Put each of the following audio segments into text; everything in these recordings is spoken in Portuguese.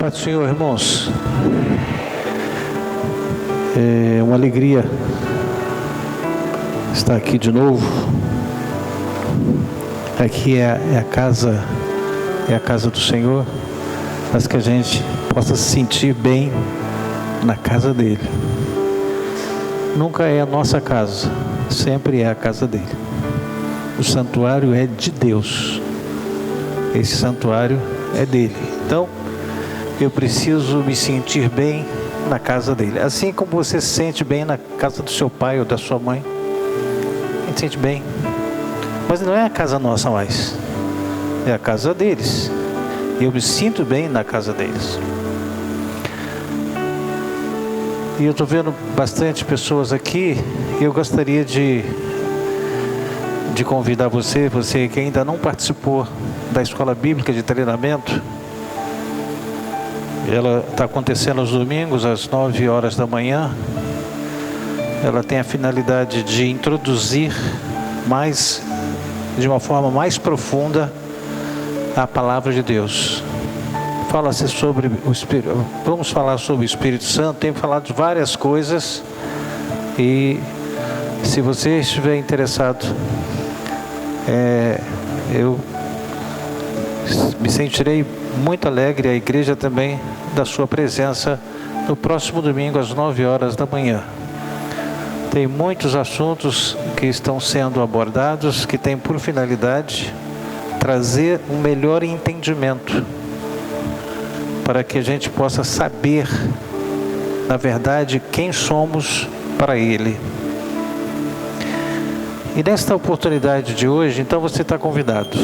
Paz do Senhor, irmãos. É uma alegria estar aqui de novo. Aqui é a casa do Senhor, mas que a gente possa se sentir bem na casa dele. Nunca é a nossa casa, sempre é a casa dele. O santuário é de Deus. Esse santuário é dele. Então, eu preciso me sentir bem na casa dele. Assim como você se sente bem na casa do seu pai ou da sua mãe. A gente se sente bem. Mas não é a casa nossa mais. É a casa deles. E eu me sinto bem na casa deles. E eu estou vendo bastante pessoas aqui. E eu gostaria de convidar você que ainda não participou da escola bíblica de treinamento. Ela está acontecendo aos domingos, às 9 horas da manhã. Ela tem a finalidade de introduzir de uma forma mais profunda, a palavra de Deus. Fala-se sobre o Espírito. Vamos falar sobre o Espírito Santo. Tenho falado de várias coisas. E se você estiver interessado, eu me sentirei muito alegre, a igreja também, da sua presença no próximo domingo às 9 horas da manhã. Tem muitos assuntos que estão sendo abordados, que têm por finalidade trazer um melhor entendimento, para que a gente possa saber, na verdade, quem somos para Ele. E nesta oportunidade de hoje, então você está convidado.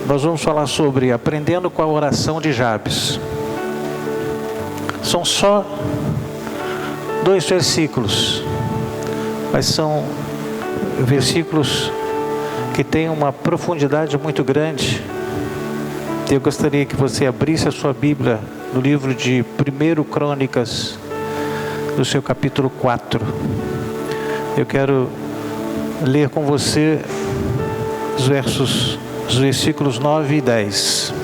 Nós vamos falar sobre aprendendo com a oração de Jabes. São só 2 versículos, mas são versículos que têm uma profundidade muito grande. Eu gostaria que você abrisse a sua Bíblia no livro de 1 Crônicas, no seu capítulo 4. Eu quero ler com você os versículos 9 e 10.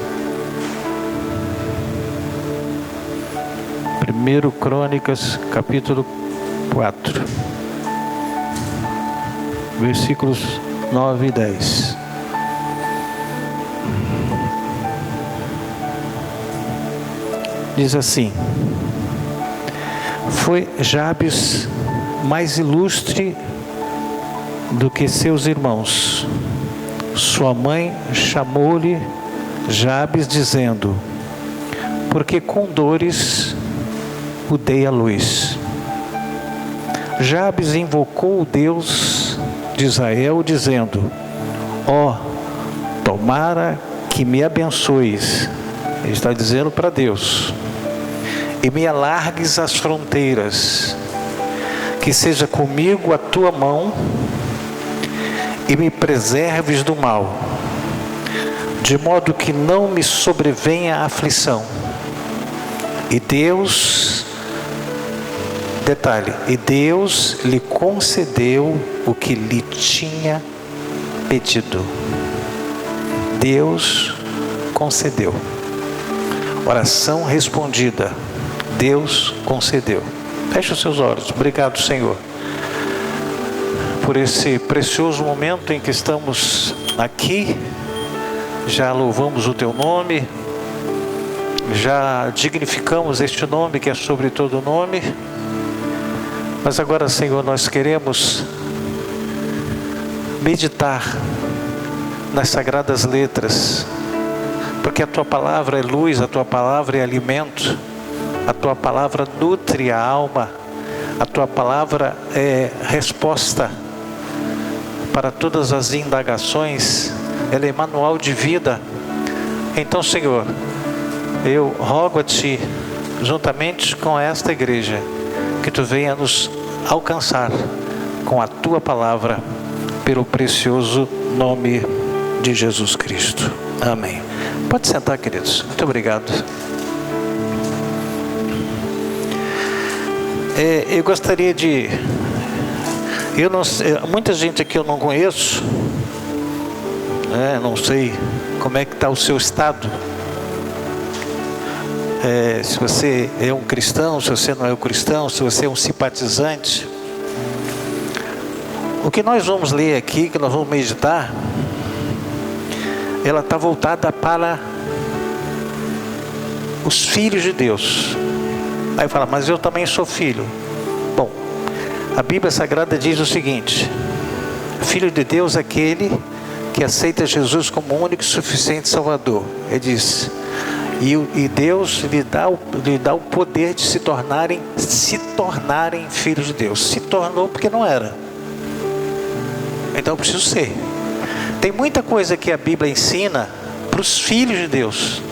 1 Crônicas, capítulo 4, versículos 9 e 10. Diz assim: foi Jabes mais ilustre do que seus irmãos. Sua mãe chamou-lhe Jabes, dizendo: porque com dores o dei à luz. Jabes invocou o Deus de Israel, dizendo: ó, tomara que me abençoes. Ele está dizendo para Deus: e me alargues as fronteiras, que seja comigo a tua mão, e me preserves do mal, de modo que não me sobrevenha a aflição. E Deus, e Deus lhe concedeu o que lhe tinha pedido. Deus concedeu. Oração respondida. Deus concedeu. Feche os seus olhos. Obrigado, Senhor, por esse precioso momento em que estamos aqui. Já louvamos o teu nome, já dignificamos este nome que é sobre todo nome, mas agora, Senhor, nós queremos meditar nas sagradas letras, porque a tua palavra é luz, a tua palavra é alimento, a tua palavra nutre a alma, a tua palavra é resposta para todas as indagações, ela é manual de vida. Então, Senhor, eu rogo a Ti, juntamente com esta igreja, que Tu venha nos alcançar com a Tua palavra, pelo precioso nome de Jesus Cristo. Amém. Pode sentar, queridos. Muito obrigado. Eu gostaria de... muita gente aqui eu não conheço, não sei como é que está o seu estado. se você é um cristão, se você não é um cristão, se você é um simpatizante. O que nós vamos ler aqui, que nós vamos meditar, ela está voltada para os filhos de Deus. Aí fala, mas eu também sou filho. Bom, a Bíblia Sagrada diz o seguinte: filho de Deus é aquele que aceita Jesus como único e suficiente Salvador. Ele diz, e Deus lhe dá o poder de se tornarem filhos de Deus. Se tornou porque não era. Então eu preciso ser. Tem muita coisa que a Bíblia ensina para os filhos de Deus.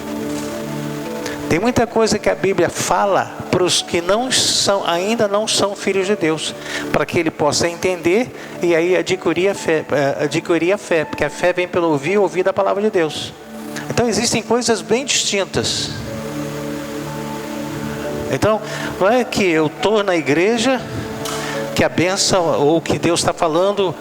Tem muita coisa que a Bíblia fala para os que ainda não são filhos de Deus, para que ele possa entender e aí adquirir a fé, porque a fé vem pelo ouvir da palavra de Deus. Então existem coisas bem distintas. Então não é que eu estou na igreja, que a bênção ou que Deus está falando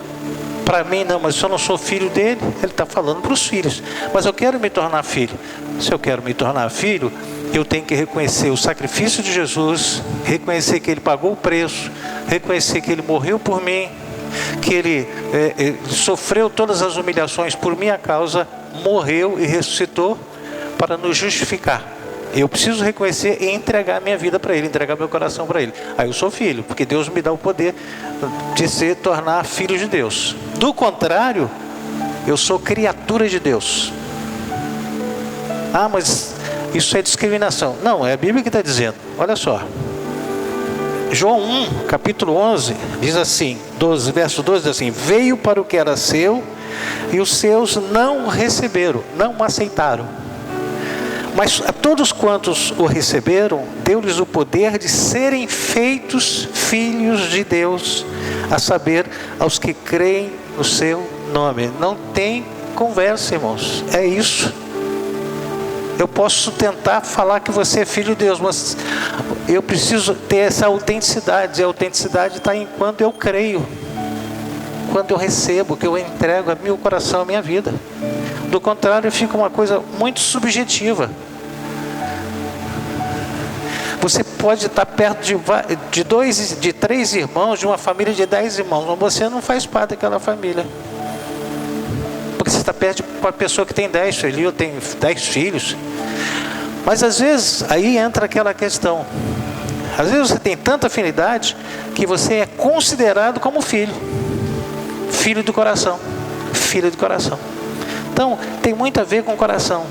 para mim, não, mas se eu não sou filho dele, ele está falando para os filhos. Mas eu quero me tornar filho. Se eu quero me tornar filho, eu tenho que reconhecer o sacrifício de Jesus, reconhecer que ele pagou o preço, reconhecer que ele morreu por mim, que ele sofreu todas as humilhações por minha causa, morreu e ressuscitou para nos justificar. Eu preciso reconhecer e entregar minha vida para ele, entregar meu coração para ele. Aí eu sou filho, porque Deus me dá o poder de se tornar filho de Deus. Do contrário, eu sou criatura de Deus. Ah, mas isso é discriminação. Não, é a Bíblia que está dizendo. Olha só. João 1, capítulo 11, diz assim, verso 12, diz assim: veio para o que era seu, e os seus não receberam, não aceitaram. Mas a todos quantos o receberam, deu-lhes o poder de serem feitos filhos de Deus, a saber, aos que creem no seu nome. Não tem conversa, irmãos, é isso. Eu posso tentar falar que você é filho de Deus, mas eu preciso ter essa autenticidade. A autenticidade está em quando eu creio, quando eu recebo, que eu entrego a meu coração, a minha vida. Do contrário, fica uma coisa muito subjetiva. Você pode estar perto de 3 irmãos, de uma família de 10 irmãos, mas você não faz parte daquela família. Porque você está perto de uma pessoa que tem 10 filhos, ou tem 10 filhos. Mas às vezes, aí entra aquela questão. Às vezes você tem tanta afinidade que você é considerado como filho. Filho do coração. Filho do coração. Então, tem muito a ver com o coração.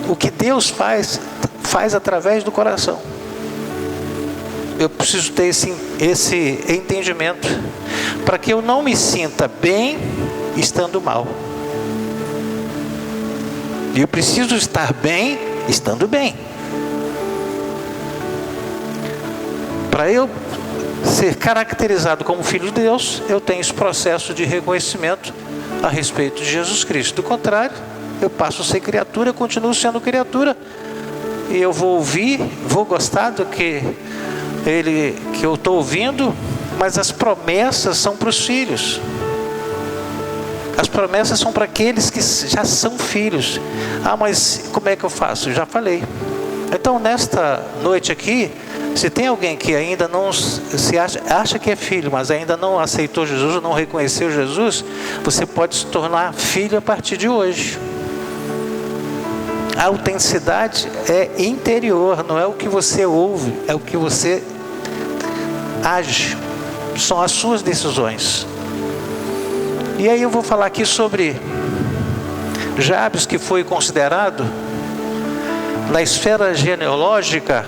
O que Deus faz através do coração. Eu preciso ter esse entendimento, para que eu não me sinta bem estando mal. E eu preciso estar bem estando bem. Para eu ser caracterizado como filho de Deus, eu tenho esse processo de reconhecimento a respeito de Jesus Cristo. Do contrário, eu passo a ser criatura, eu continuo sendo criatura, e eu vou ouvir, vou gostar do que eu estou ouvindo, mas as promessas são para os filhos. As promessas são para aqueles que já são filhos. Ah, mas como é que eu faço? Eu já falei. Então, nesta noite aqui, se tem alguém que ainda não acha que é filho, mas ainda não aceitou Jesus, não reconheceu Jesus, você pode se tornar filho a partir de hoje. A autenticidade é interior, não é o que você ouve, é o que você age. São as suas decisões. E aí eu vou falar aqui sobre Jabes, que foi considerado na esfera genealógica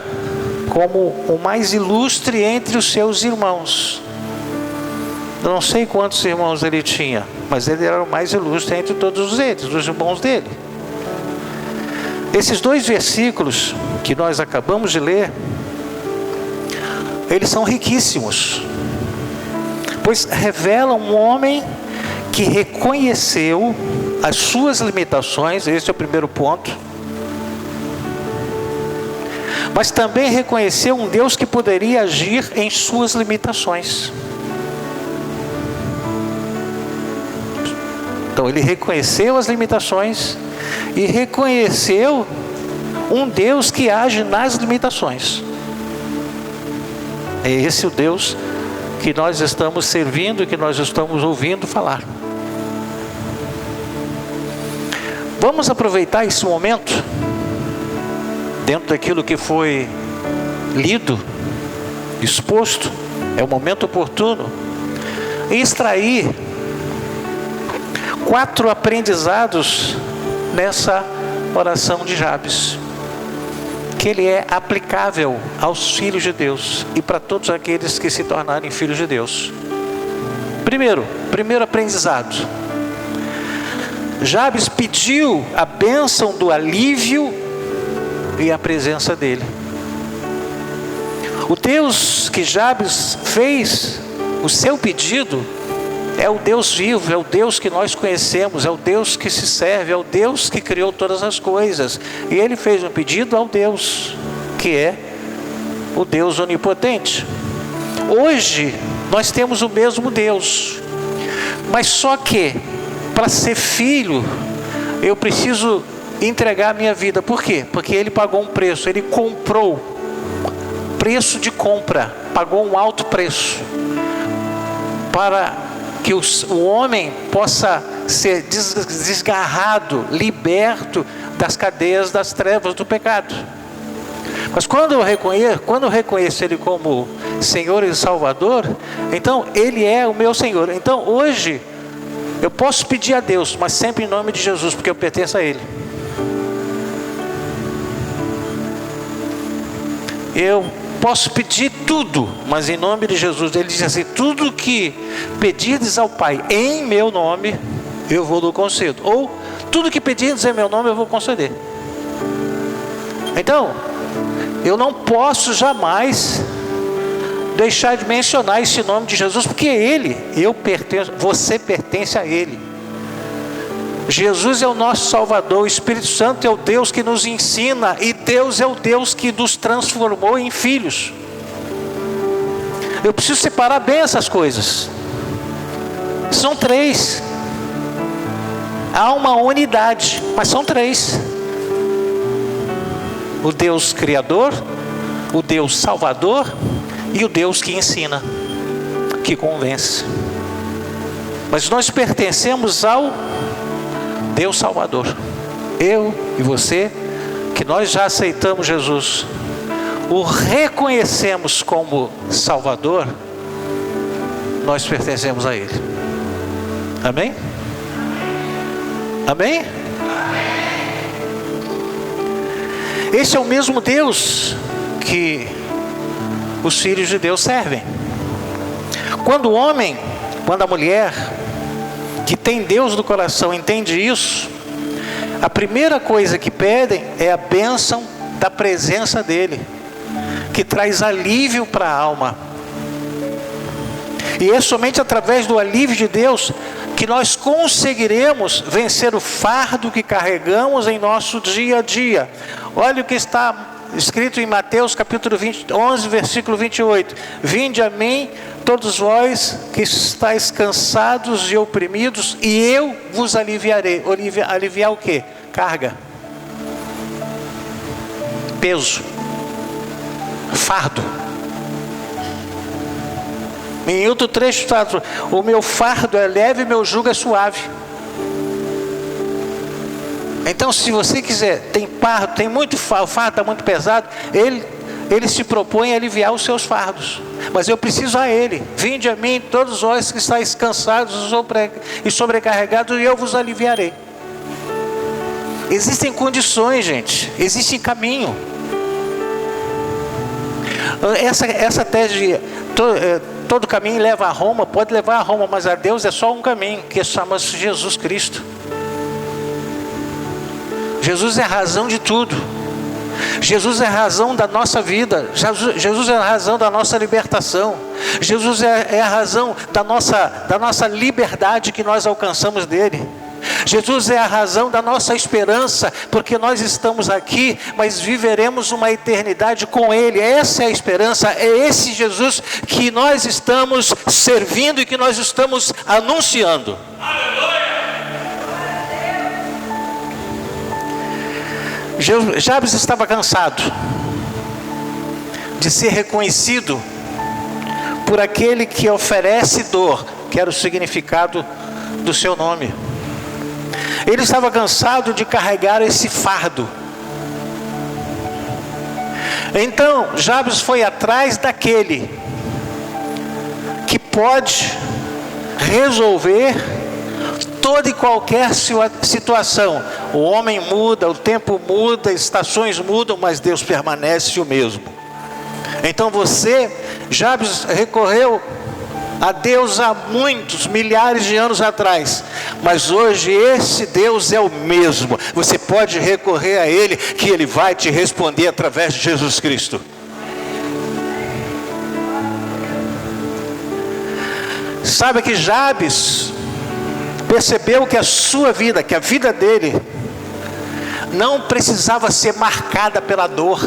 como o mais ilustre entre os seus irmãos. Eu não sei quantos irmãos ele tinha, mas ele era o mais ilustre entre todos eles, os irmãos dele. Esses 2 versículos que nós acabamos de ler, eles são riquíssimos, pois revelam um homem que reconheceu as suas limitações, esse é o primeiro ponto, mas também reconheceu um Deus que poderia agir em suas limitações. Então ele reconheceu as limitações e reconheceu um Deus que age nas limitações. É esse o Deus que nós estamos servindo, que nós estamos ouvindo falar. Vamos aproveitar esse momento, dentro daquilo que foi lido, exposto, é o momento oportuno, e extrair 4 aprendizados nessa oração de Jabes, que ele é aplicável aos filhos de Deus e para todos aqueles que se tornarem filhos de Deus. Primeiro aprendizado: Jabes pediu a bênção do alívio e a presença dele. O Deus que Jabes fez o seu pedido é o Deus vivo, é o Deus que nós conhecemos, é o Deus que se serve, é o Deus que criou todas as coisas. E ele fez um pedido ao Deus que é o Deus onipotente. Hoje nós temos o mesmo Deus, mas só que para ser filho eu preciso entregar a minha vida. Por quê? Porque ele pagou um preço, ele comprou, preço de compra, pagou um alto preço para que o homem possa ser desgarrado, liberto das cadeias das trevas do pecado. Mas quando eu reconheço ele como Senhor e Salvador, então ele é o meu Senhor. Então hoje eu posso pedir a Deus, mas sempre em nome de Jesus, porque eu pertenço a ele. Eu posso pedir tudo, mas em nome de Jesus. Ele diz assim: tudo que pedirdes ao Pai em meu nome, eu vou lhe conceder. Ou tudo que pedirdes em meu nome, eu vou conceder. Então, eu não posso jamais deixar de mencionar esse nome de Jesus, porque ele, eu pertenço, você pertence a ele. Jesus é o nosso Salvador, o Espírito Santo é o Deus que nos ensina, e Deus é o Deus que nos transformou em filhos. Eu preciso separar bem essas coisas. São 3. Há uma unidade, mas são 3. O Deus Criador, o Deus Salvador e o Deus que ensina, que convence. Mas nós pertencemos ao Deus Salvador. Eu e você, que nós já aceitamos Jesus, o reconhecemos como Salvador, nós pertencemos a Ele. Amém? Amém? Esse é o mesmo Deus que os filhos de Deus servem. Quando o homem, quando a mulher que tem Deus no coração entende isso, a primeira coisa que pedem é a bênção da presença dele, que traz alívio para a alma. E é somente através do alívio de Deus que nós conseguiremos vencer o fardo que carregamos em nosso dia a dia. Olha o que está escrito em Mateus capítulo 11, versículo 28. Vinde a mim, todos vós que estáis cansados e oprimidos, e eu vos aliviarei. Aliviar o quê? Carga, peso, fardo. Em outro trecho está: o meu fardo é leve e meu jugo é suave. Então, se você quiser, tem fardo, tem muito fardo, o fardo está muito pesado, ele se propõe a aliviar os seus fardos. Mas eu preciso a Ele. Vinde a mim, todos vós que estáis cansados e sobrecarregados, e eu vos aliviarei. Existem condições, gente. Existe caminho. Essa tese de todo caminho leva a Roma, pode levar a Roma, mas a Deus é só um caminho, que chama-se Jesus Cristo. Jesus é a razão de tudo. Jesus é a razão da nossa vida. Jesus é a razão da nossa libertação. Jesus é a razão da nossa liberdade que nós alcançamos dele. Jesus é a razão da nossa esperança, porque nós estamos aqui, mas viveremos uma eternidade com Ele. Essa é a esperança, é esse Jesus que nós estamos servindo e que nós estamos anunciando. Jabes estava cansado de ser reconhecido por aquele que oferece dor, que era o significado do seu nome. Ele estava cansado de carregar esse fardo. Então Jabes foi atrás daquele que pode resolver toda e qualquer situação. O homem muda, o tempo muda, estações mudam, mas Deus permanece o mesmo. Então Jabes recorreu a Deus há muitos, milhares de anos atrás, mas hoje esse Deus é o mesmo. Você pode recorrer a Ele, que Ele vai te responder através de Jesus Cristo. Sabe que Jabes percebeu que a sua vida, que a vida dele, não precisava ser marcada pela dor.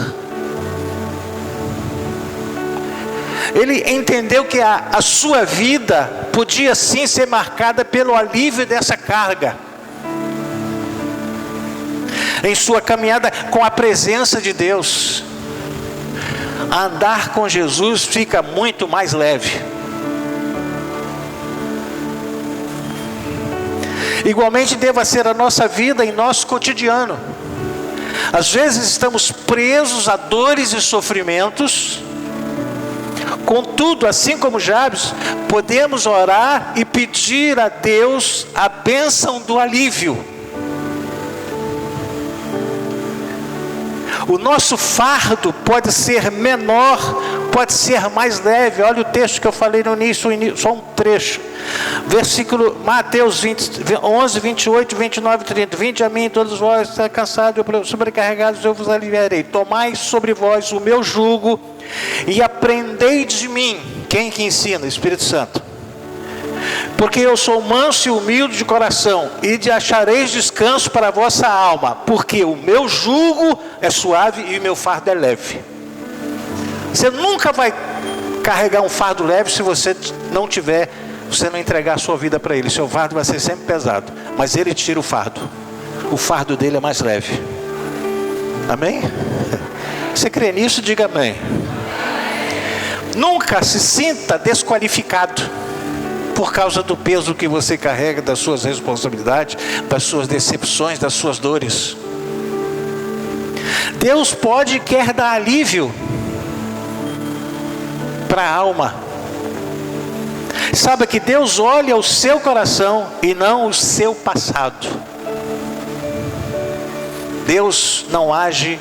Ele entendeu que a sua vida podia sim ser marcada pelo alívio dessa carga. Em sua caminhada com a presença de Deus, andar com Jesus fica muito mais leve. Igualmente deva ser a nossa vida em nosso cotidiano. Às vezes estamos presos a dores e sofrimentos. Contudo, assim como Jabes, podemos orar e pedir a Deus a bênção do alívio. O nosso fardo pode ser menor, pode ser mais leve. Olha o texto que eu falei no início, só um trecho. Versículo Mateus 11, 28, 29 e 30. Vinde a mim todos vós cansados e sobrecarregados, eu vos aliviarei. Tomai sobre vós o meu jugo e aprendei de mim. Quem que ensina? O Espírito Santo. Porque eu sou manso e humilde de coração, e de achareis descanso para a vossa alma, porque o meu jugo é suave e o meu fardo é leve. Você nunca vai carregar um fardo leve se você não entregar a sua vida para Ele. Seu fardo vai ser sempre pesado, mas Ele tira o fardo dele é mais leve. Amém? Você crê nisso? Diga amém. Nunca se sinta desqualificado por causa do peso que você carrega, das suas responsabilidades, das suas decepções, das suas dores. Deus pode e quer dar alívio para a alma. Saiba que Deus olha o seu coração e não o seu passado. Deus não age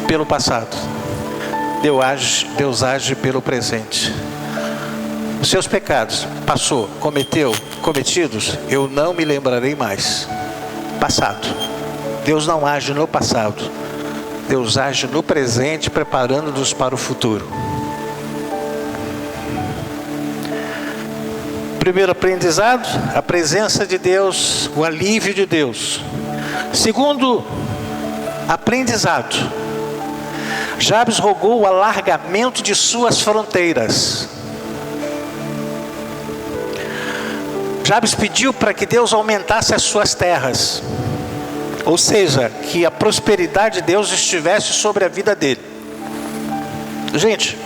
pelo passado. Deus age pelo presente. Os seus pecados, cometidos, eu não me lembrarei mais. Passado. Deus não age no passado. Deus age no presente, preparando-nos para o futuro. Primeiro aprendizado, a presença de Deus, o alívio de Deus. Segundo aprendizado, Jabes rogou o alargamento de suas fronteiras. Jabes pediu para que Deus aumentasse as suas terras, ou seja, que a prosperidade de Deus estivesse sobre a vida dele. Gente,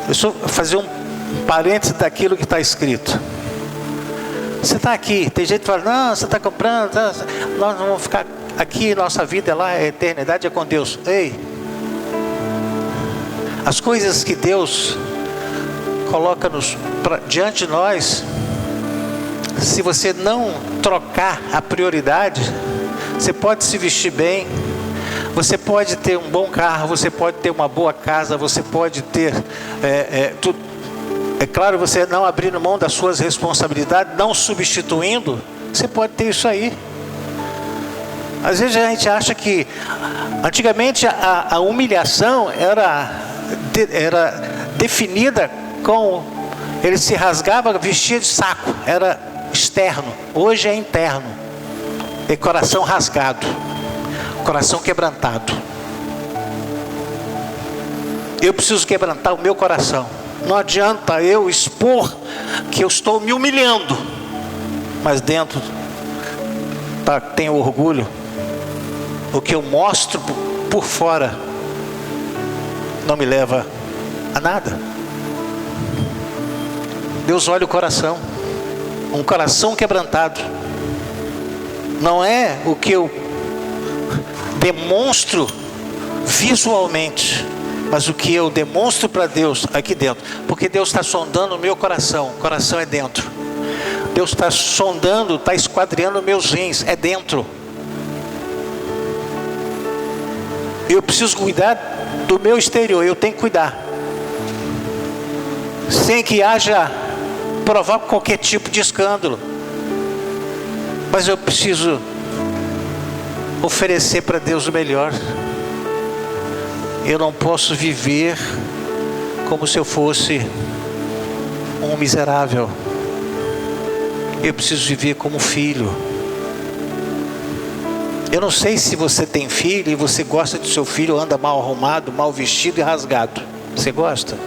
deixa eu fazer um parênteses daquilo que está escrito. Você está aqui, tem gente que fala, não, você está comprando, nós não vamos ficar aqui, nossa vida é lá, a eternidade é com Deus. Ei, as coisas que Deus coloca diante de nós, se você não trocar a prioridade, você pode se vestir bem, você pode ter um bom carro, você pode ter uma boa casa, você pode ter tudo. É claro, você não abrindo mão das suas responsabilidades, não substituindo, você pode ter isso aí. Às vezes a gente acha que antigamente a humilhação era definida com ele se rasgava, vestia de saco, era externo. Hoje é interno, é coração rasgado, coração quebrantado. Eu preciso quebrantar o meu coração. Não adianta eu expor que eu estou me humilhando, mas dentro tem orgulho, o que eu mostro por fora não me leva a nada. Deus olha o coração, um coração quebrantado. Não é o que eu demonstro visualmente, mas o que eu demonstro para Deus aqui dentro. Porque Deus está sondando o meu coração. O coração é dentro. Deus está sondando, está esquadrinhando meus rins. É dentro. Eu preciso cuidar do meu exterior. Eu tenho que cuidar, sem que haja provoque qualquer tipo de escândalo. Mas eu preciso oferecer para Deus o melhor. Eu não posso viver como se eu fosse um miserável. Eu preciso viver como filho. Eu não sei se você tem filho e você gosta do seu filho, anda mal arrumado, mal vestido e rasgado. Você gosta?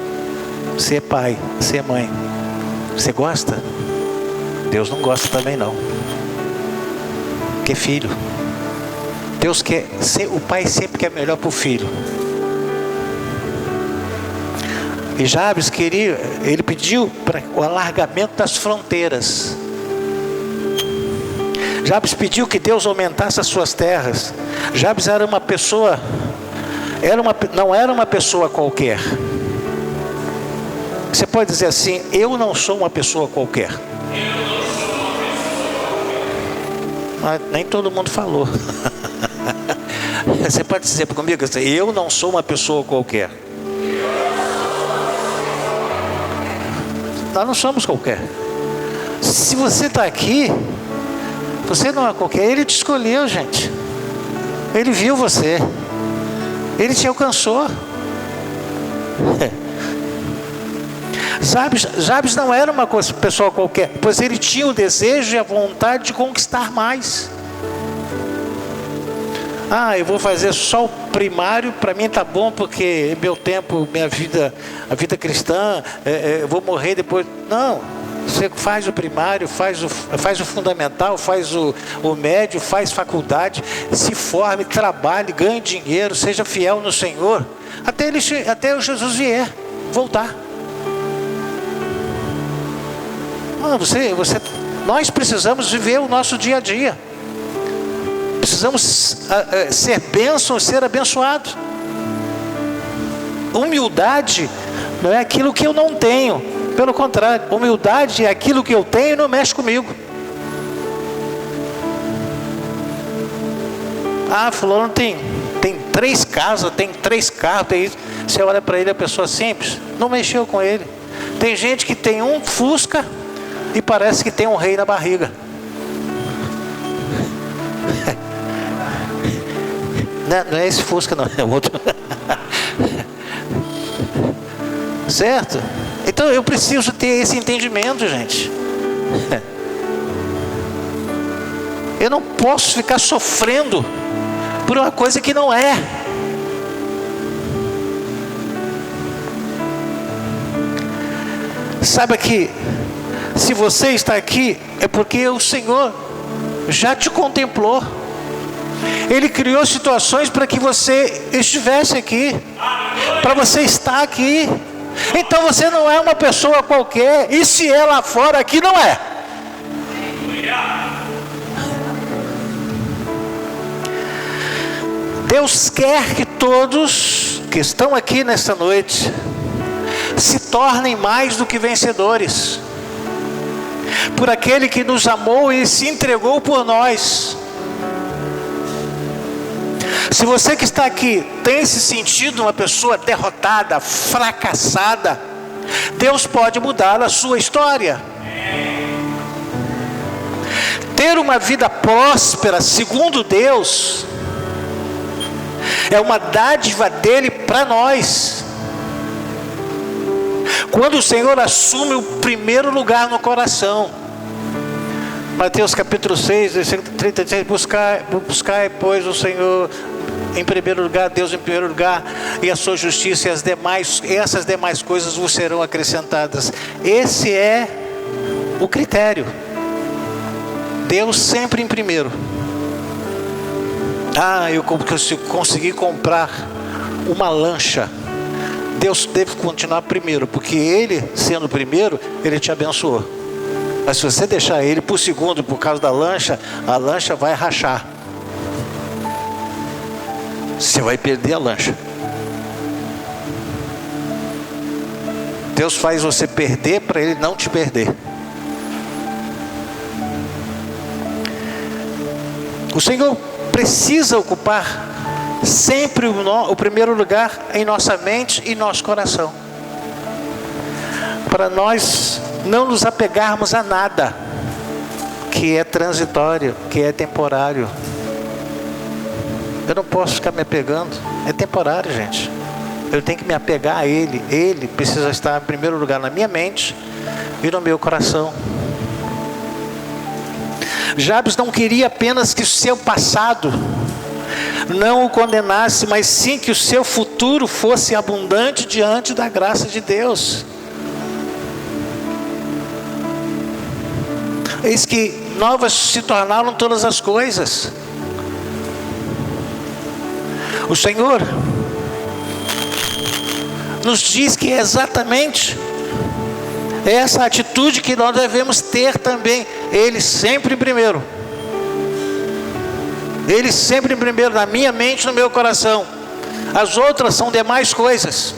Você é pai, você é mãe. Você gosta? Deus não gosta também não. Porque é filho. Deus quer, o pai sempre quer melhor para o filho. E Jabes queria, ele pediu para o alargamento das fronteiras. Jabes pediu que Deus aumentasse as suas terras. Jabes era uma pessoa, não era uma pessoa qualquer. Você pode dizer assim: eu não sou uma pessoa qualquer. Mas nem todo mundo falou. Você pode dizer comigo assim: eu não sou uma pessoa qualquer. Nós não somos qualquer. Se você está aqui, você não é qualquer. Ele te escolheu, gente. Ele viu você. Ele te alcançou. Jabes não era uma pessoa qualquer, pois ele tinha o desejo e a vontade de conquistar mais. Eu vou fazer só o primário, para mim tá bom, porque meu tempo, minha vida, a vida cristã, eu vou morrer depois. Não, você faz o primário, faz o fundamental, faz o médio, faz faculdade, se forme, trabalhe, ganhe dinheiro, seja fiel no Senhor, até o Jesus vier, voltar. Nós precisamos viver o nosso dia a dia. Precisamos ser bênçãos, ser abençoados. Humildade não é aquilo que eu não tenho. Pelo contrário, humildade é aquilo que eu tenho e não mexe comigo. Fulano tem 3 casas, tem 3 carros, tem isso. Você olha para ele, é pessoa simples, não mexeu com ele. Tem gente que tem um Fusca e parece que tem um rei na barriga. Não é esse Fusca, não, é outro. Certo? Então eu preciso ter esse entendimento, gente. Eu não posso ficar sofrendo por uma coisa que não é. Saiba que se você está aqui, é porque o Senhor já te contemplou. Ele criou situações para que você estivesse aqui, para você estar aqui. Então você não é uma pessoa qualquer, e se é lá fora, aqui não é. Deus quer que todos que estão aqui nesta noite se tornem mais do que vencedores, por aquele que nos amou e se entregou por nós. Se você que está aqui tem se sentido uma pessoa derrotada, fracassada, Deus pode mudar a sua história. Ter uma vida próspera segundo Deus é uma dádiva dele para nós. Quando o Senhor assume o primeiro lugar no coração. Mateus capítulo 6, versículo 36, buscai, pois, o Senhor em primeiro lugar, Deus em primeiro lugar, e a sua justiça, e essas demais coisas vos serão acrescentadas. Esse é o critério. Deus sempre em primeiro. Eu consegui comprar uma lancha. Deus deve continuar primeiro, porque Ele, sendo primeiro, Ele te abençoou. Mas se você deixar Ele por segundo, por causa da lancha, a lancha vai rachar. Você vai perder a lancha. Deus faz você perder para Ele não te perder. O Senhor precisa ocupar sempre o primeiro lugar em nossa mente e nosso coração, para nós não nos apegarmos a nada que é transitório, que é temporário. Eu não posso ficar me apegando, é temporário, gente. Eu tenho que me apegar a Ele. Ele precisa estar em primeiro lugar na minha mente e no meu coração. Jabes não queria apenas que o seu passado não o condenasse, mas sim que o seu futuro fosse abundante diante da graça de Deus. Eis que novas se tornaram todas as coisas. O Senhor nos diz que é exatamente essa atitude que nós devemos ter também. Ele sempre primeiro. Ele sempre primeiro na minha mente e no meu coração. As outras são demais coisas.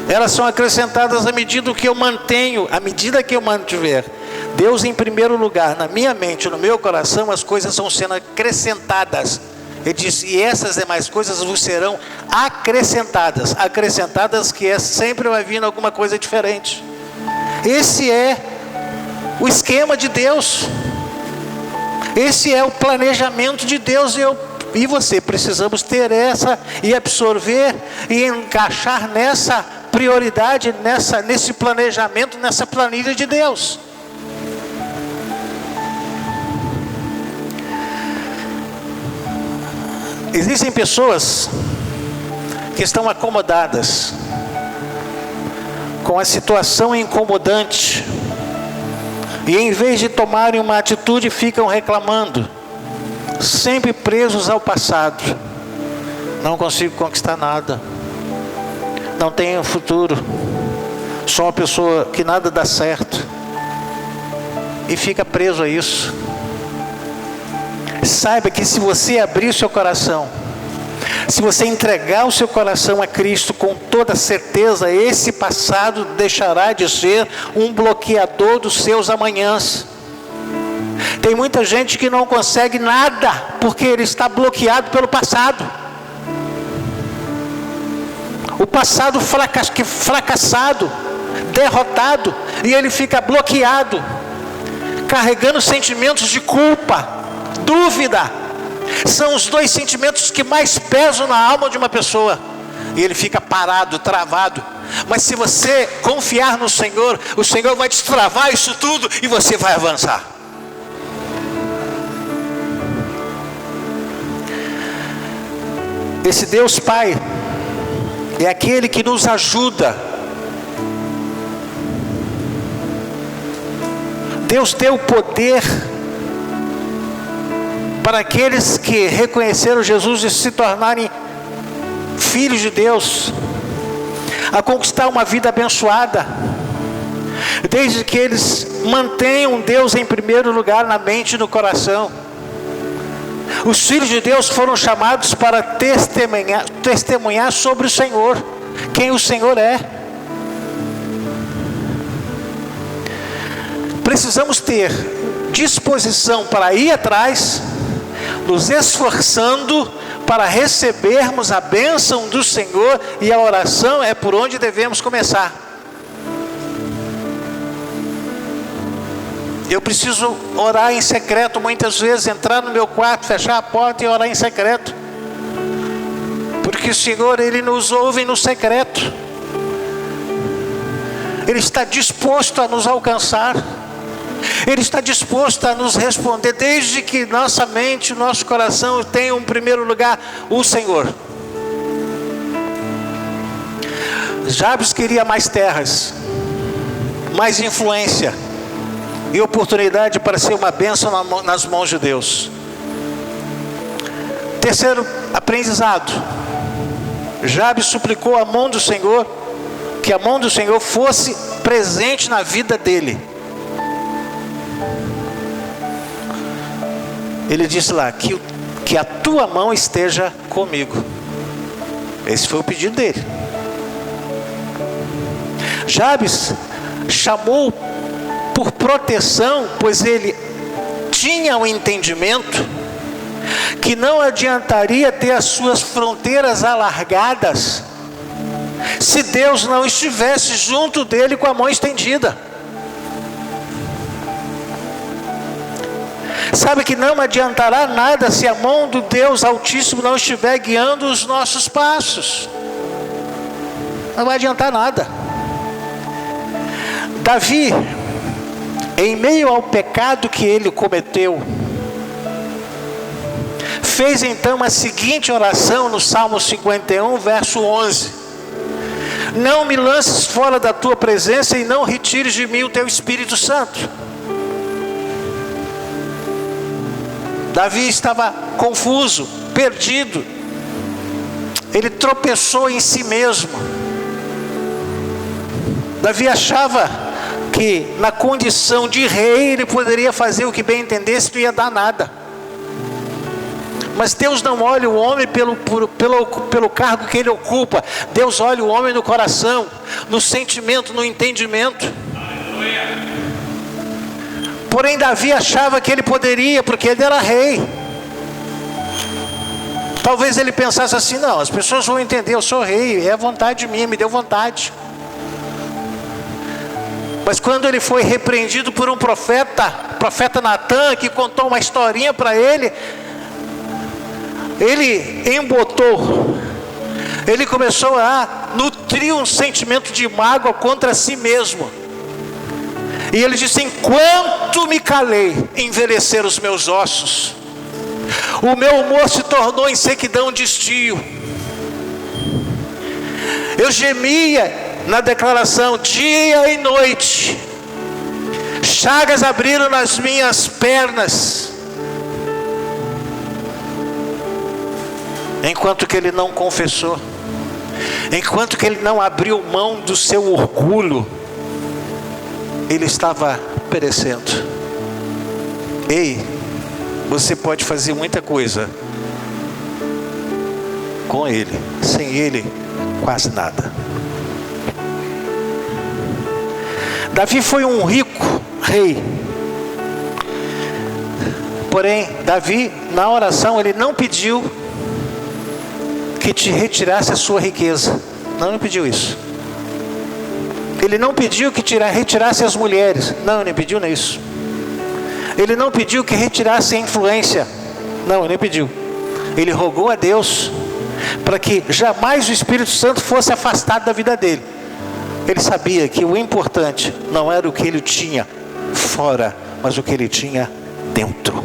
Elas são acrescentadas à medida que eu mantenho, à medida que eu mantiver Deus em primeiro lugar na minha mente e no meu coração, as coisas vão sendo acrescentadas. Ele diz, e essas demais coisas vos serão acrescentadas. Acrescentadas que sempre vai vir alguma coisa diferente. Esse é o esquema de Deus. Esse é o planejamento de Deus. Eu e você precisamos ter essa e absorver e encaixar nessa prioridade, nesse planejamento, nessa planilha de Deus. Existem pessoas que estão acomodadas com a situação incomodante e em vez de tomarem uma atitude ficam reclamando, sempre presos ao passado. Não consigo conquistar nada, não tenho futuro, sou uma pessoa que nada dá certo, e fica preso a isso. Saiba que se você abrir o seu coração, se você entregar o seu coração a Cristo com toda certeza, esse passado deixará de ser um bloqueador dos seus amanhãs. Tem muita gente que não consegue nada porque ele está bloqueado pelo passado. O passado fracassado, derrotado, e ele fica bloqueado, carregando sentimentos de culpa, dúvida. São os dois sentimentos que mais pesam na alma de uma pessoa, e ele fica parado, travado. Mas se você confiar no Senhor, o Senhor vai destravar isso tudo e você vai avançar. Esse Deus Pai é aquele que nos ajuda. Deus deu poder para aqueles que reconheceram Jesus e se tornarem filhos de Deus, a conquistar uma vida abençoada, desde que eles mantenham Deus em primeiro lugar na mente e no coração. Os filhos de Deus foram chamados para testemunhar sobre o Senhor, quem o Senhor é. Precisamos ter disposição para ir atrás, nos esforçando para recebermos a bênção do Senhor, e a oração é por onde devemos começar. Eu preciso orar em secreto muitas vezes, entrar no meu quarto, fechar a porta e orar em secreto, porque o Senhor, Ele nos ouve no secreto. Ele está disposto a nos alcançar, Ele está disposto a nos responder, desde que nossa mente, nosso coração tenham em primeiro lugar o Senhor. Jabes queria mais terras, mais influência e oportunidade para ser uma bênção nas mãos de Deus. Terceiro aprendizado. Jabes suplicou a mão do Senhor, que a mão do Senhor fosse presente na vida dele. Ele disse lá, que a tua mão esteja comigo. Esse foi o pedido dele. Jabes chamou por proteção, pois ele tinha o entendimento que não adiantaria ter as suas fronteiras alargadas se Deus não estivesse junto dele com a mão estendida. Sabe que não adiantará nada se a mão do Deus Altíssimo não estiver guiando os nossos passos. Não vai adiantar nada. Davi, em meio ao pecado que ele cometeu, fez então a seguinte oração no Salmo 51, verso 11: não me lances fora da tua presença e não retires de mim o teu Espírito Santo. Davi estava confuso, perdido. Ele tropeçou em si mesmo. Davi achava que na condição de rei ele poderia fazer o que bem entendesse, não ia dar nada. Mas Deus não olha o homem pelo cargo que ele ocupa. Deus olha o homem no coração, no sentimento, no entendimento. Porém Davi achava que ele poderia, porque ele era rei. Talvez ele pensasse assim: não, as pessoas vão entender, eu sou rei, é a vontade minha, me deu vontade. Mas quando ele foi repreendido por um profeta Natã, que contou uma historinha para ele, ele embotou, ele começou a nutrir um sentimento de mágoa contra si mesmo. E ele disse: enquanto me calei, envelheceram os meus ossos, o meu humor se tornou em sequidão de estio. Eu gemia na declaração dia e noite, chagas abriram nas minhas pernas. Enquanto que ele não confessou, enquanto que ele não abriu mão do seu orgulho, ele estava perecendo. Ei, você pode fazer muita coisa com ele, sem ele, quase nada. Davi foi um rico rei. Porém, Davi, na oração, ele não pediu que te retirasse a sua riqueza. Não pediu isso. Ele não pediu que retirasse as mulheres. Não, ele pediu isso. Ele não pediu que retirasse a influência. Não, ele pediu. Ele rogou a Deus para que jamais o Espírito Santo fosse afastado da vida dele. Ele sabia que o importante não era o que ele tinha fora, mas o que ele tinha dentro.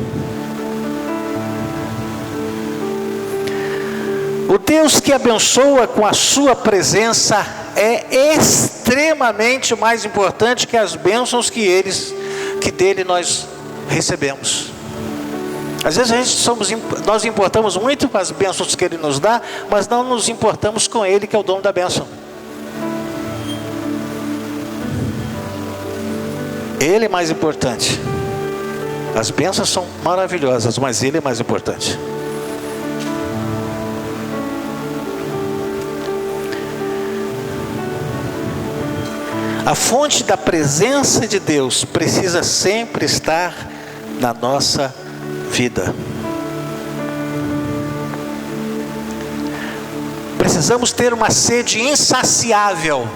O Deus que abençoa com a sua presença é extremamente mais importante que as bênçãos que dele nós recebemos. Às vezes nós importamos muito com as bênçãos que ele nos dá, mas não nos importamos com ele, que é o dono da bênção. Ele é mais importante. As bênçãos são maravilhosas, mas ele é mais importante. A fonte da presença de Deus precisa sempre estar na nossa vida. Precisamos ter uma sede insaciável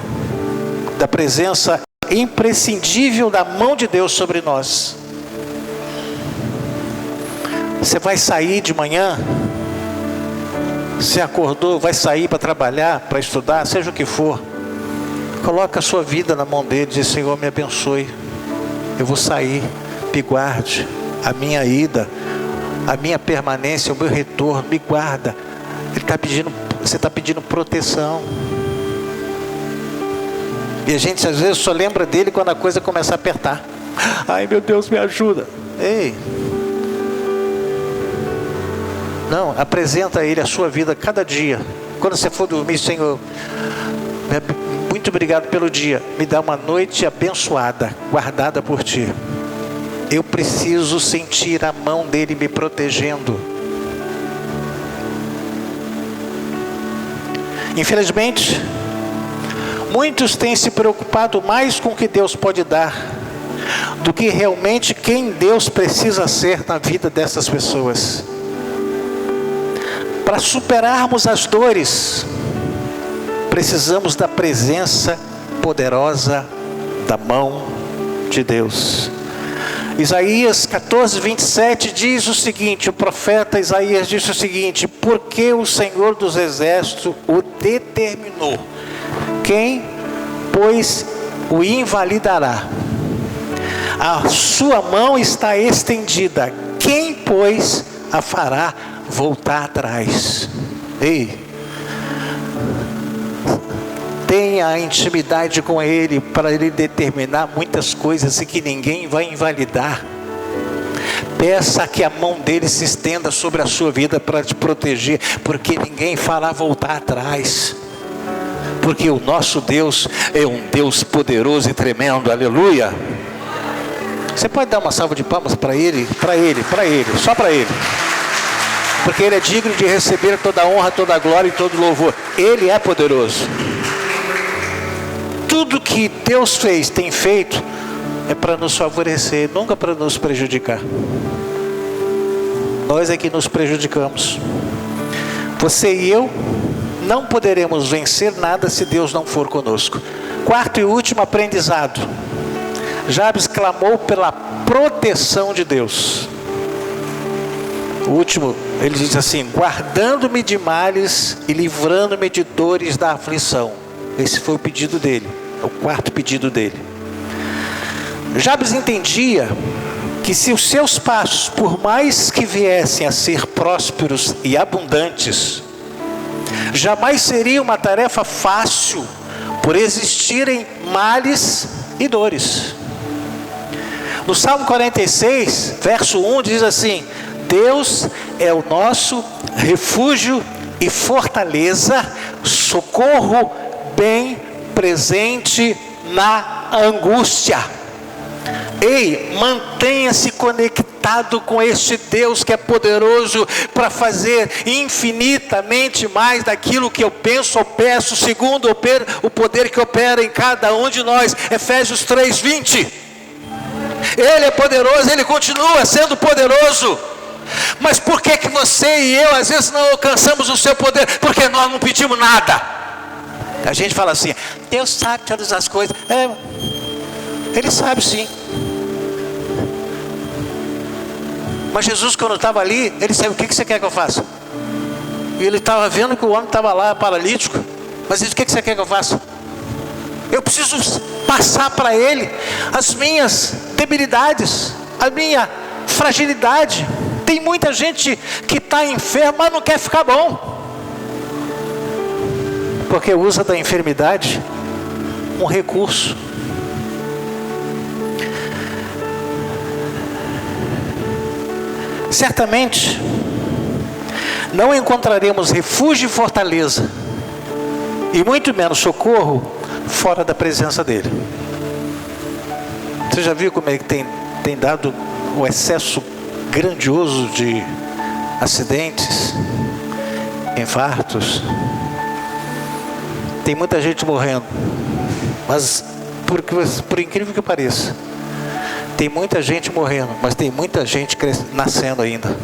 da presença imprescindível da mão de Deus sobre nós. Você vai sair de manhã, você acordou, vai sair para trabalhar, para estudar, seja o que for. Coloca a sua vida na mão dele, diz: Senhor, me abençoe. Eu vou sair, me guarde a minha ida, a minha permanência, o meu retorno, me guarda. Ele está pedindo, você está pedindo proteção. E a gente às vezes só lembra dele quando a coisa começa a apertar. Ai, meu Deus, me ajuda. Ei, Não, apresenta a Ele a sua vida cada dia. Quando você for dormir, Senhor, muito obrigado pelo dia. Me dá uma noite abençoada, guardada por Ti. Eu preciso sentir a mão dEle me protegendo. Infelizmente, muitos têm se preocupado mais com o que Deus pode dar do que realmente quem Deus precisa ser na vida dessas pessoas. Para superarmos as dores, precisamos da presença poderosa da mão de Deus. Isaías 14, 27 diz o seguinte, o profeta Isaías disse o seguinte: porque o Senhor dos Exércitos o determinou, quem, pois, o invalidará? A sua mão está estendida, quem, pois, a fará voltar atrás? Ei, tenha intimidade com Ele para Ele determinar muitas coisas e que ninguém vai invalidar. Peça que a mão dele se estenda sobre a sua vida para te proteger, porque ninguém fará voltar atrás. Porque o nosso Deus é um Deus poderoso e tremendo, aleluia. Você pode dar uma salva de palmas para Ele, só para Ele. Porque Ele é digno de receber toda a honra, toda a glória e todo o louvor. Ele é poderoso. Tudo que Deus fez, tem feito, é para nos favorecer, nunca para nos prejudicar. Nós é que nos prejudicamos. Você e eu não poderemos vencer nada se Deus não for conosco. Quarto e último aprendizado. Jabes clamou pela proteção de Deus. O último, ele diz assim: guardando-me de males e livrando-me de dores da aflição. Esse foi o pedido dele, o quarto pedido dele. Jabes entendia que se os seus passos, por mais que viessem a ser prósperos e abundantes, jamais seria uma tarefa fácil, por existirem males e dores. No Salmo 46, verso 1 diz assim: Deus é o nosso refúgio e fortaleza, socorro bem presente na angústia. Ei, mantenha-se conectado com este Deus que é poderoso para fazer infinitamente mais daquilo que eu penso ou peço, segundo o poder que opera em cada um de nós. Efésios 3:20. Ele é poderoso, Ele continua sendo poderoso. Mas por que que você e eu às vezes não alcançamos o seu poder? Porque nós não pedimos nada. A gente fala assim: Deus sabe todas as coisas. Ele sabe sim. Mas Jesus, quando estava ali, Ele sabe: o que você quer que eu faça? E Ele estava vendo que o homem estava lá paralítico. Mas Ele disse: o que você quer que eu faça? Eu preciso passar para Ele as minhas debilidades, a minha fragilidade. Tem muita gente que está enferma, mas não quer ficar bom, porque usa da enfermidade um recurso. Certamente não encontraremos refúgio e fortaleza, e muito menos socorro, fora da presença dele. Você já viu como é que tem dado o excesso grandioso de acidentes, infartos? Tem muita gente morrendo, mas por incrível que pareça, tem muita gente morrendo, mas tem muita gente nascendo ainda.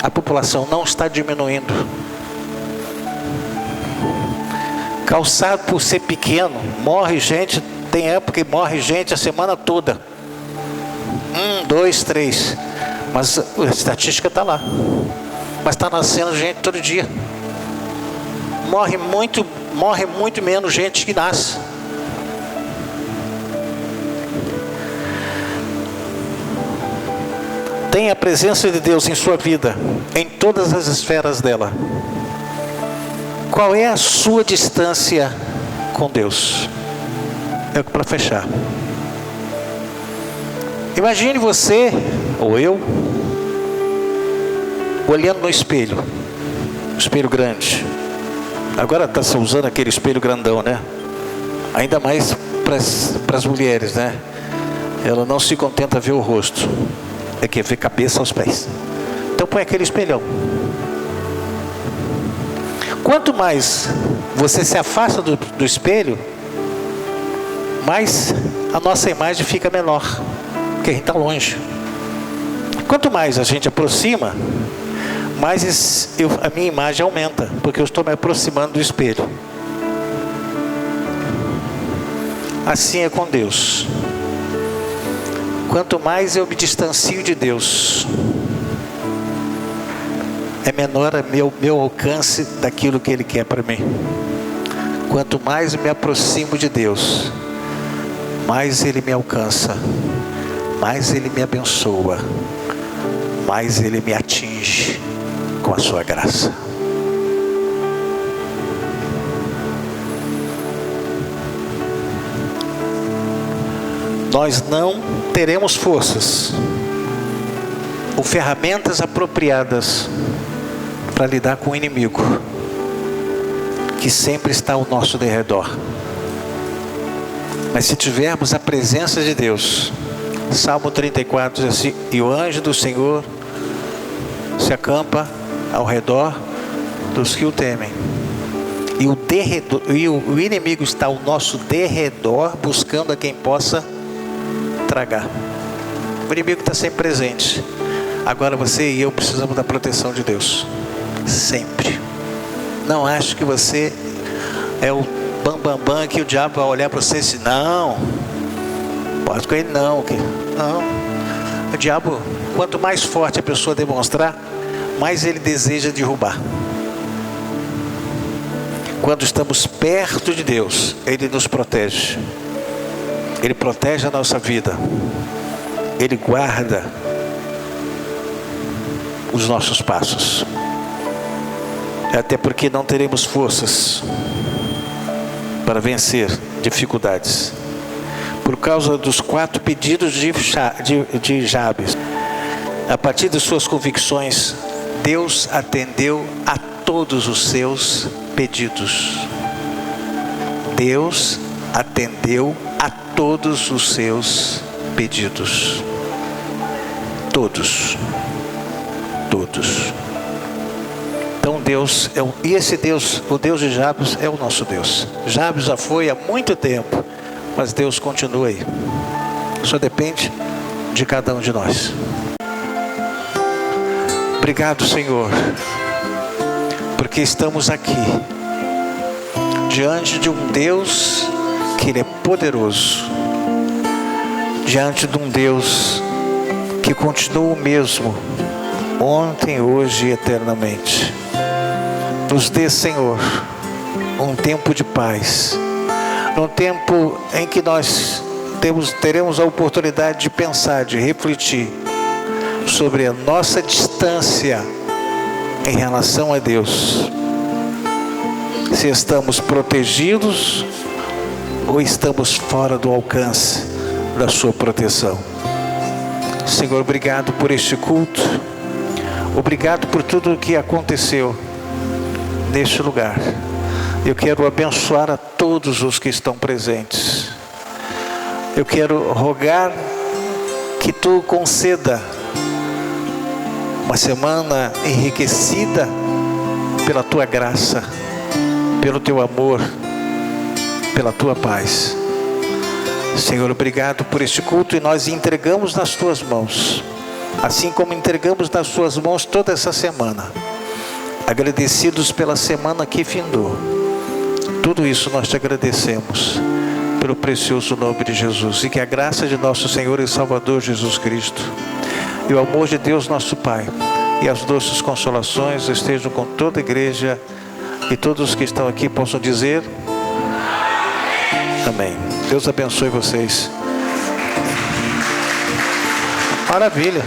A população não está diminuindo. Calçado, por ser pequeno, morre gente. Tem época que morre gente a semana toda. 1, 2, 3. Mas a estatística está lá. Mas está nascendo gente todo dia. Morre muito menos gente que nasce. Tenha a presença de Deus em sua vida, em todas as esferas dela. Qual é a sua distância com Deus? É para fechar. Imagine você, ou eu, olhando no espelho, espelho grande. Agora está se usando aquele espelho grandão, né? Ainda mais para as mulheres, né? Ela não se contenta ver o rosto, é que ver cabeça aos pés. Então põe aquele espelhão. Quanto mais você se afasta do espelho, mais a nossa imagem fica menor, porque a gente está longe. Quanto mais a gente aproxima, mais a minha imagem aumenta, porque eu estou me aproximando do espelho. Assim é com Deus. Quanto mais eu me distancio de Deus, é menor meu alcance daquilo que Ele quer para mim. Quanto mais eu me aproximo de Deus, mais Ele me alcança, mais Ele me abençoa, mais Ele me atinge com a sua graça. Nós não teremos forças ou ferramentas apropriadas para lidar com o inimigo que sempre está ao nosso derredor. Mas se tivermos a presença de Deus, Salmo 34 diz assim: e o anjo do Senhor se acampa ao redor dos que o temem. E o inimigo está ao nosso derredor, buscando a quem possa tragar. O inimigo está sempre presente. Agora você e eu precisamos da proteção de Deus, sempre. Não acho que você é o bam, que o diabo vai olhar para você e dizer: não, pode com ele não. Não, o diabo, quanto mais forte a pessoa demonstrar, mais ele deseja derrubar. Quando estamos perto de Deus, Ele nos protege. Ele protege a nossa vida. Ele guarda os nossos passos. Até porque não teremos forças para vencer dificuldades. Por causa dos 4 pedidos de Jabes. A partir de suas convicções, Deus atendeu a todos os seus pedidos. Deus atendeu a todos os seus pedidos. Todos. Então Deus e esse Deus, o Deus de Jabes, é o nosso Deus. Jabes já foi há muito tempo, mas Deus continua aí. Só depende de cada um de nós. Obrigado, Senhor, porque estamos aqui diante de um Deus que Ele é poderoso, diante de um Deus que continua o mesmo, ontem, hoje e eternamente. Nos dê, Senhor, um tempo de paz, um tempo em que nós teremos a oportunidade de pensar, de refletir sobre a nossa distância em relação a Deus. Se estamos protegidos ou estamos fora do alcance da sua proteção. Senhor, obrigado por este culto. Obrigado por tudo o que aconteceu neste lugar. Eu quero abençoar a todos os que estão presentes. Eu quero rogar que Tu conceda uma semana enriquecida pela Tua graça, pelo Teu amor, pela Tua paz. Senhor, obrigado por este culto, e nós entregamos nas Tuas mãos, assim como entregamos nas Tuas mãos toda essa semana, agradecidos pela semana que findou. Tudo isso nós Te agradecemos pelo precioso nome de Jesus, e que a graça de nosso Senhor e Salvador Jesus Cristo, e o amor de Deus nosso Pai, e as doces consolações estejam com toda a igreja, e todos que estão aqui possam dizer amém. Deus abençoe vocês. Maravilha.